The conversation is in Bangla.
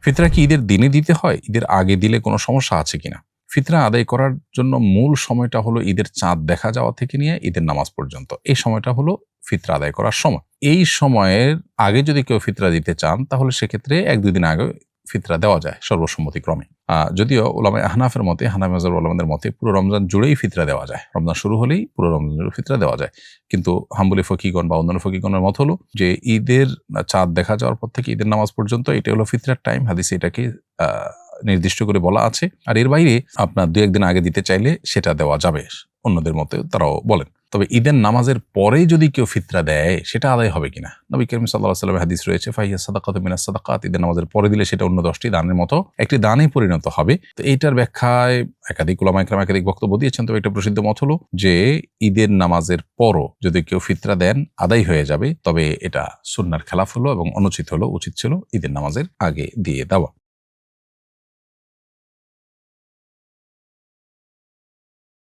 ফিতরা কি ঈদের দিনে দিতে হয়? ঈদের আগে দিলে কোনো সমস্যা আছে কিনা? ফিতরা আদায় করার জন্য মূল সময়টা হলো ঈদের চাঁদ দেখা যাওয়া থেকে নিয়ে ঈদের নামাজ পর্যন্ত। এই সময়টা হলো ফিতরা আদায় করার সময়। এই সময়ের আগে যদি কেউ ফিতরা দিতে চান তাহলে সেক্ষেত্রে ১-২ দিন আগে ফিতরা দেওয়া যায় সর্বসম্মতিক্রমে। যদিও উলামায়ে আহনাফের মতে, হানাফি মাযহাবের উলামাদের মতে পুরো রমজান জুড়েই ফিতরা দেওয়া যায়। রমজান শুরু হলেই পুরো রমজান জুড়ে ফিতরা দেওয়া যায়। কিন্তু হাম্বলী ফকিহগণ বা অন্যান্য ফকিহগণের মত হলো যে ঈদের চাঁদ দেখা যাওয়ার পর থেকে ঈদের নামাজ পর্যন্ত এটা হলো ফিতরার টাইম। হাদিসে এটাকে নির্দিষ্ট করে বলা আছে। আর এর বাইরে আপনার ২-১ দিন আগে দিতে চাইলে সেটা দেওয়া যাবে। অন্যদের মতে তারাও বলেন। তবে ঈদের নামাজের পরে যদি কেউ ফিতরা দেয় সেটা আদায় হবে কিনা? নবী করিম সাল্লাল্লাহু আলাইহি ওয়াসাল্লামের হাদিস রয়েছে, ফাহিয়া সাদাকাতুম মিনাস সাদাকাত। ঈদের নামাজের পরে দিলে সেটা অন্য 10টি দানের মতো একটি দানে পরিণত হবে। তো এইটার ব্যাখ্যায় একাধিক উলামায়ে কেরাম একাধিক বক্তব্য দিয়েছেন। তবে একটা প্রসিদ্ধ মত হলো যে ঈদের নামাজের পরও যদি কেউ ফিতরা দেন আদায় হয়ে যাবে। তবে এটা সুন্নাহর খেলাফ হলো এবং অনুচিত হলো, উচিত ছিল ঈদের নামাজের আগে দিয়ে দেওয়া।